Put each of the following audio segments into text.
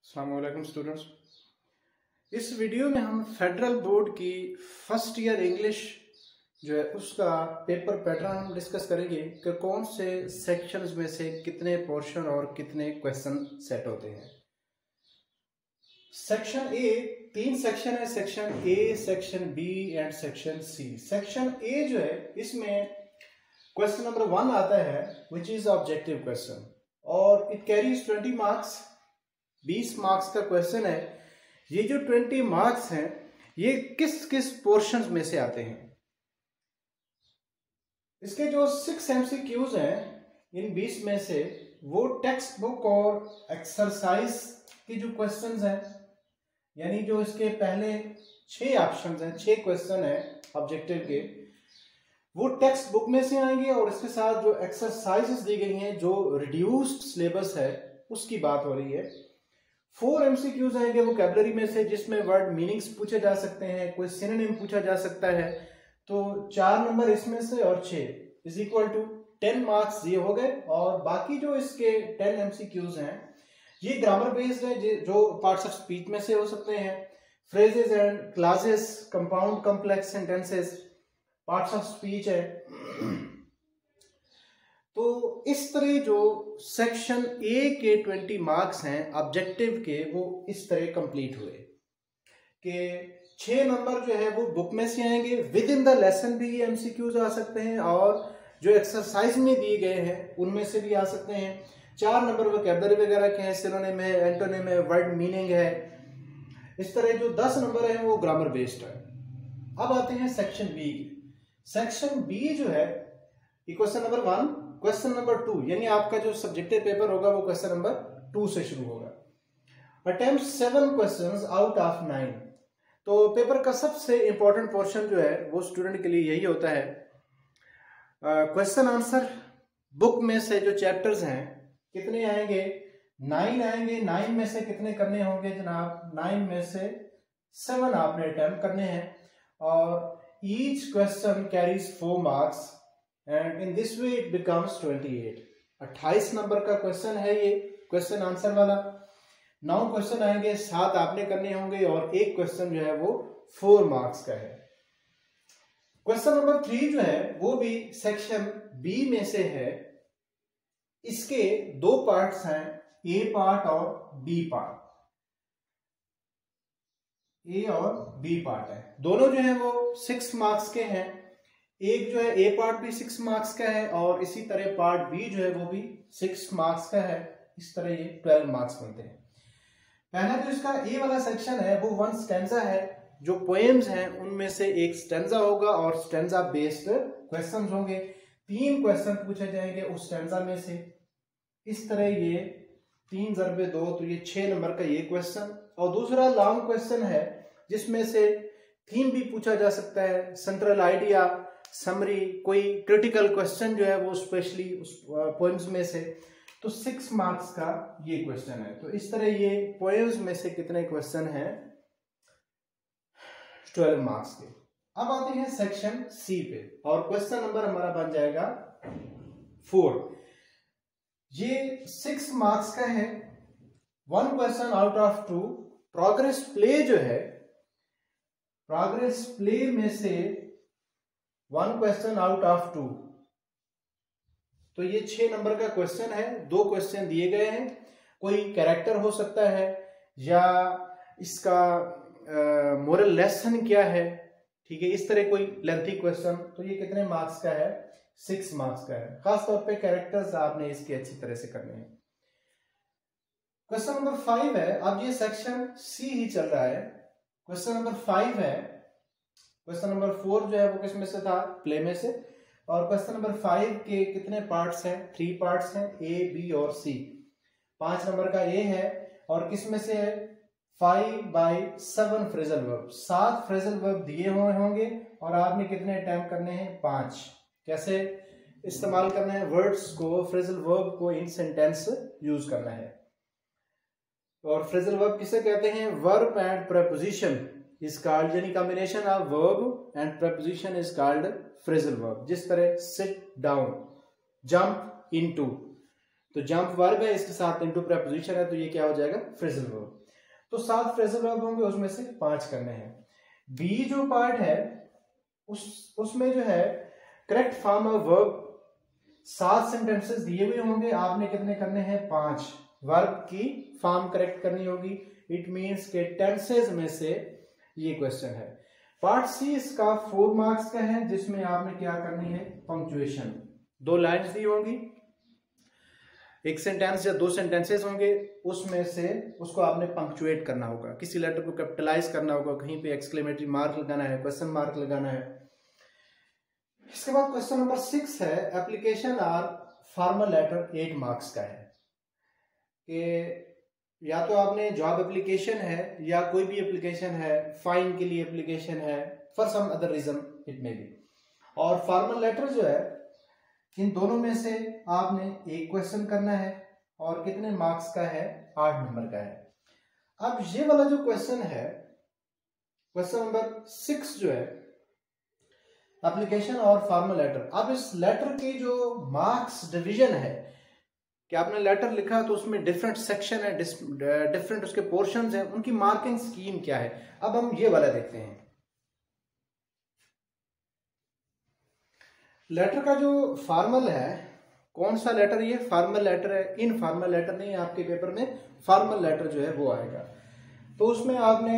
अस्सलाम वालेकुम स्टूडेंट्स। इस वीडियो में हम फेडरल बोर्ड की फर्स्ट ईयर इंग्लिश जो है उसका पेपर पैटर्न हम डिस्कस करेंगे कि कौन से सेक्शंस में से कितने पोर्शन और कितने क्वेश्चन सेट होते हैं। सेक्शन ए, 3 सेक्शन है, section A, section B and section C. Section A जो है इसमें क्वेश्चन नंबर 1 आता है विच इज ऑब्जेक्टिव क्वेश्चन और इट कैरीज 20 मार्क्स। 20 मार्क्स का क्वेश्चन है। ये जो 20 मार्क्स हैं ये किस किस पोर्शंस में से आते हैं। इसके जो 6 MCQs हैं इन 20 में से वो टेक्स्ट बुक और एक्सरसाइज की जो क्वेश्चंस हैं, यानी जो इसके पहले 6 ऑप्शंस हैं, 6 क्वेश्चन हैं ऑब्जेक्टिव के, वो टेक्स्ट बुक में से आएंगे और इसके साथ जो एक्सरसाइजेस दी गई हैं, जो रिड्यूस्ड सिलेबस है उसकी बात हो रही है। 4 MCQs आएंगे वोकैबुलरी में से, जिसमें वर्ड मीनिंग्स पूछे जा सकते हैं, कोई सिनोनिम पूछा जा सकता है। तो 4 नंबर इसमें से और 6 इज इक्वल टू 10 मार्क्स ये हो गए। और बाकी जो इसके 10 MCQs हैं ये ग्रामर बेस्ड है, जो पार्ट्स ऑफ स्पीच में से हो सकते हैं, phrases and classes, compound complex sentences, parts of speech है। तो इस तरह जो सेक्शन ए के 20 मार्क्स हैं ऑब्जेक्टिव के, वो इस तरह कंप्लीट हुए कि 6 नंबर जो है वो बुक में से आएंगे, विद इन द लेसन भी ये MCQs आ सकते हैं और जो एक्सरसाइज में दिए गए हैं उनमें से भी आ सकते हैं। 4 नंबर वोकैबुलरी वगैरह के हैं, सिनोनिम है, एंटोनिम है, वर्ड मीनिंग है। इस तरह जो 10 नंबर है वो ग्रामर बेस्ड है। अब आते हैं सेक्शन बी की। सेक्शन बी जो है क्वेश्चन नंबर 1, क्वेश्चन नंबर 2, यानी आपका जो सब्जेक्टिव पेपर होगा वो क्वेश्चन नंबर 2 से शुरू होगा। Attempt 7 questions out of 9। तो पेपर का सबसे इंपॉर्टेंट पोर्शन जो है वो स्टूडेंट के लिए यही होता है, क्वेश्चन आंसर। बुक में से जो चैप्टर्स हैं कितने आएंगे? 9 आएंगे। 9 में से कितने करने होंगे जनाब? 9 में से 7 आपने अटेम्प्ट करने हैं और each question carries 4 marks and in this way it becomes 28। 28 number का क्वेश्चन है ये क्वेश्चन आंसर वाला। 9 क्वेश्चन आएंगे, 7 आपने करने होंगे और एक क्वेश्चन जो है वो 4 मार्क्स का है। क्वेश्चन नंबर 3 जो है वो भी सेक्शन बी में से है। इसके 2 पार्ट्स हैं, ए पार्ट और बी पार्ट। ए और बी पार्ट है, दोनों जो है वो 6 मार्क्स के हैं। एक जो है ए पार्ट भी 6 मार्क्स का है और इसी तरह पार्ट बी जो है वो भी 6 मार्क्स का है। इस तरह ये 12 मार्क्स बनते हैं। पहला जो इसका ए वाला सेक्शन है वो 1 स्टैंजा है। जो पोएम्स हैं उनमें से एक स्टैंजा होगा और स्टैंजा बेस्ड क्वेश्चंस होंगे। 3 क्वेश्चन पूछे जाएंगे उस स्टैंजा में से। इस तरह ये 3 × 2 तो ये 6 नंबर का ये क्वेश्चन। और दूसरा लॉन्ग क्वेश्चन है जिसमें से थीम भी पूछा जा सकता है, सेंट्रल आइडिया, समरी, कोई क्रिटिकल क्वेश्चन जो है वो स्पेशली उस पोएम्स में से। तो 6 मार्क्स का ये क्वेश्चन है। तो इस तरह ये पोएम्स में से कितने क्वेश्चन हैं? 12 मार्क्स के। अब आते हैं सेक्शन सी पे और क्वेश्चन नंबर हमारा बन जाएगा 4। ये 6 मार्क्स का है। 1 question out of 2। Progress play जो है, प्रोग्रेस प्ले में से 1 क्वेश्चन आउट ऑफ 2। तो ये 6 नंबर का क्वेश्चन है। 2 क्वेश्चन दिए गए हैं, कोई कैरेक्टर हो सकता है या इसका मोरल लेसन क्या है, ठीक है, इस तरह कोई लेंथी क्वेश्चन। तो ये कितने मार्क्स का है? 6 मार्क्स का है। खासतौर पे कैरेक्टर्स आपने इसके अच्छी तरह से करने हैं। क्वेश्चन नंबर 5 है। अब ये सेक्शन सी ही चल रहा है। क्वेश्चन नंबर 5 है। क्वेश्चन नंबर 4 जो है वो किस में से था? प्ले में से। और क्वेश्चन नंबर 5 के कितने पार्ट्स हैं? 3 पार्ट्स हैं, ए, बी और सी। 5 नंबर का ए है और किस में से है? 5/7 फ्रेजल वर्ब। 7 फ्रेजल वर्ब दिए हुए होंगे और आपने कितने अटेम्प्ट करने हैं? 5। कैसे इस्तेमाल करना है? वर्ड्स को, फ्रेजल वर्ब को इन सेंटेंस यूज करना है। और फ्रेजल वर्ब किसे कहते हैं? Verb and preposition is called, यानी combination of verb and preposition is called phrasal verb. जिस तरह सिट डाउन, जंप इनटू, तो जंप वर्ब है, इसके साथ इनटू प्रीपोजिशन है, तो ये क्या हो जाएगा, फ्रेजल वर्ब। तो 7 फ्रेजल वर्ब होंगे, उसमें से 5 करने हैं। बी जो पार्ट है उसमें जो है correct form of verb 7 sentences दिए हुए होंगे, आपने कितने करने हैं, 5 वर्ब की फॉर्म करेक्ट करनी होगी। इट मींस के टेंसेस में से ये क्वेश्चन है। पार्ट सी इसका 4 मार्क्स का है, जिसमें आपने क्या करनी है, पंक्चुएशन। 2 लाइन्स दी होंगी, एक सेंटेंस या 2 सेंटेंसेस होंगे, उसमें से उसको आपने पंक्चुएट करना होगा, किसी लेटर को कैपिटलाइज करना होगा, कहीं पे एक्सक्लेमेटरी मार्क लगाना है, क्वेश्चन मार्क लगाना है। इसके बाद क्वेश्चन नंबर 6 है, एप्लीकेशन और फॉर्मल लेटर 8 मार्क्स का है कि या तो आपने जॉब एप्लीकेशन है या कोई भी एप्लीकेशन है, फाइन के लिए एप्लीकेशन है, for some other reason it may be, और फॉर्मल लेटर जो है, इन दोनों में से आपने एक क्वेश्चन करना है और कितने मार्क्स का है, 8 नंबर का है। अब ये वाला जो क्वेश्चन है, क्वेश्चन नंबर 6 जो है, एप्लीकेशन और फॉर्मल लेटर। अब इस लेटर की जो मार्क्स डिवीजन है कि आपने लेटर लिखा तो उसमें डिफरेंट सेक्शन है, डिफरेंट उसके पोर्शंस हैं, उनकी मार्किंग स्कीम क्या है, अब हम ये वाला देखते हैं। लेटर का जो फॉर्मल है, कौन सा लेटर, ये फॉर्मल लेटर है, इनफॉर्मल लेटर नहीं है, आपके पेपर में फॉर्मल लेटर जो है वो आएगा। तो उसमें आपने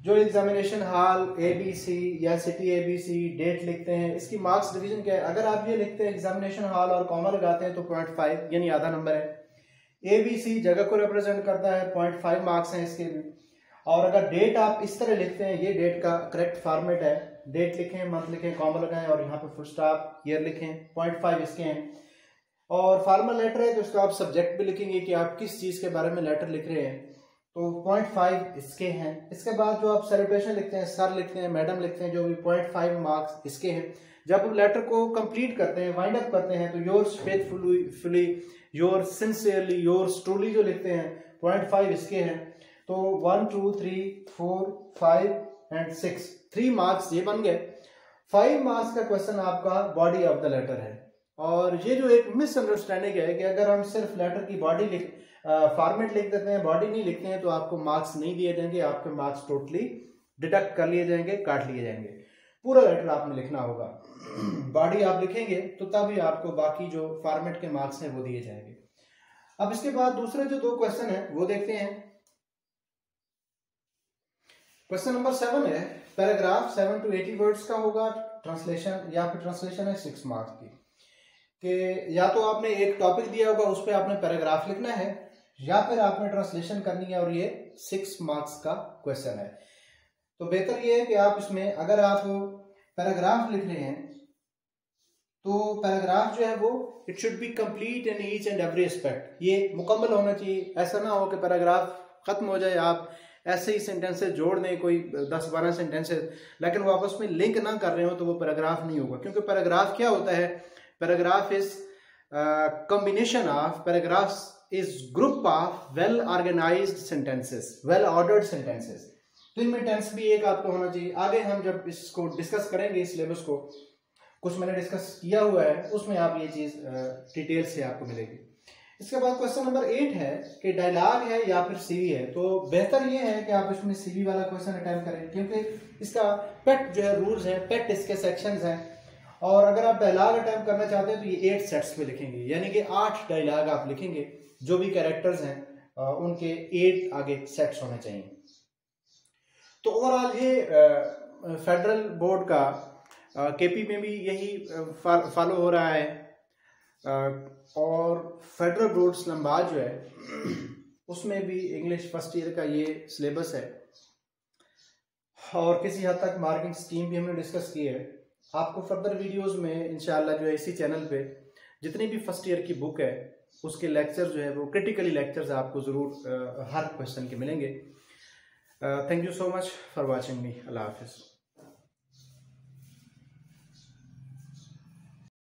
जो एग्जामिनेशन हॉल ABC या सिटी ABC डेट लिखते हैं, इसकी मार्क्स डिवीजन क्या है। अगर आप ये लिखते हैं एग्जामिनेशन हॉल और कॉमा लगाते हैं तो 0.5 यानी आधा नंबर है। ABC जगह को रिप्रेजेंट करता है, 0.5 मार्क्स हैं इसके भी। और अगर डेट आप इस तरह लिखते हैं, ये डेट का करेक्ट फॉर्मेट है, डेट लिखें, मंथ लिखें, कॉमा लगाएं और यहाँ पे फुल स्टॉप, ईयर लिखें, 0.5 इसके हैं। और फॉर्मल लेटर है तो उसका आप सब्जेक्ट भी लिखेंगे कि आप किस चीज़ के बारे में लेटर लिख रहे हैं, तो 0.5 इसके हैं। इसके बाद जो आप सेलिब्रेशन लिखते हैं, सर लिखते हैं, मैडम लिखते हैं, जो भी 0.5 मार्क्स इसके हैं। जब आप लेटर को कंप्लीट करते हैं, वाइंड अप करते हैं, तो yours faithfully, your sincerely, yours truly जो लिखते हैं, 0.5 इसके हैं। तो 1 2 3 4 5 एंड 6, 3 मार्क्स ये बन गए। 5 मार्क्स का क्वेश्चन आपका बॉडी ऑफ द लेटर है। और ये जो एक मिसअंडरस्टैंडिंग है कि अगर हम सिर्फ लेटर की बॉडी फॉर्मेट लिख देते हैं, बॉडी नहीं लिखते हैं, तो आपको मार्क्स नहीं दिए जाएंगे, आपके मार्क्स टोटली डिडक्ट कर लिए जाएंगे, काट लिए जाएंगे। पूरा लेटर आपने लिखना होगा, बॉडी आप लिखेंगे तो तभी आपको बाकी जो फॉर्मेट के मार्क्स हैं वो दिए जाएंगे। अब इसके बाद दूसरे जो 2 क्वेश्चन है वो देखते हैं। क्वेश्चन नंबर 7 है, पैराग्राफ 7 to 80 वर्ड्स का होगा, ट्रांसलेशन या फिर ट्रांसलेशन है 6 मार्क्स की। कि या तो आपने एक टॉपिक दिया होगा, उस पर आपने पैराग्राफ लिखना है, या फिर आपने ट्रांसलेशन करनी है, और ये 6 मार्क्स का क्वेश्चन है। तो बेहतर ये है कि आप इसमें अगर आप पैराग्राफ लिख रहे हैं तो पैराग्राफ जो है वो it should be complete in each and every aspect, ये मुकम्मल होना चाहिए। ऐसा ना हो कि पैराग्राफ खत्म हो जाए, आप ऐसे ही सेंटेंसेस जोड़ दें, कोई 10-12 सेंटेंसेस, लेकिन वो आपस में लिंक ना कर रहे हो, तो वो पैराग्राफ नहीं होगा। क्योंकि पैराग्राफ क्या होता है, paragraph is combination of paragraphs is group of well organized sentences, well ordered sentences। तो इनमें टेंस भी एक आपको होना चाहिए। आगे हम जब इसको डिस्कस करेंगे, इस सिलेबस को कुछ मैंने डिस्कस किया हुआ है, उसमें आप ये चीज डिटेल से आपको मिलेगी। इसके बाद क्वेश्चन नंबर 8 है कि डायलॉग है या फिर सीवी है। तो बेहतर ये है कि आप इसमें सीवी वाला क्वेश्चन अटेम्प्ट करें, क्योंकि इसका पेट जो है रूल्स है, पेट इसके सेक्शंस हैं। और अगर आप डायलॉग अटेम्प्ट करना चाहते हैं तो ये 8 सेट्स पे लिखेंगे, यानी कि 8 डायलॉग आप लिखेंगे, जो भी कैरेक्टर्स हैं उनके 8 आगे सेट्स होने चाहिए। तो ओवरऑल ये फेडरल बोर्ड का केपी में भी यही फॉलो हो रहा है, और फेडरल बोर्ड इस्लामाबाद जो है उसमें भी इंग्लिश फर्स्ट ईयर का ये सिलेबस है, और किसी हद तक मार्किंग स्कीम भी हमने डिस्कस की है। आपको फर्दर वीडियोस में इंशाल्लाह जो है इसी चैनल पे जितनी भी फर्स्ट ईयर की बुक है उसके लेक्चर जो है वो क्रिटिकली लेक्चर्स आपको ज़रूर हर क्वेश्चन के मिलेंगे। Thank you so much for watching me. अल्लाह हाफिज़।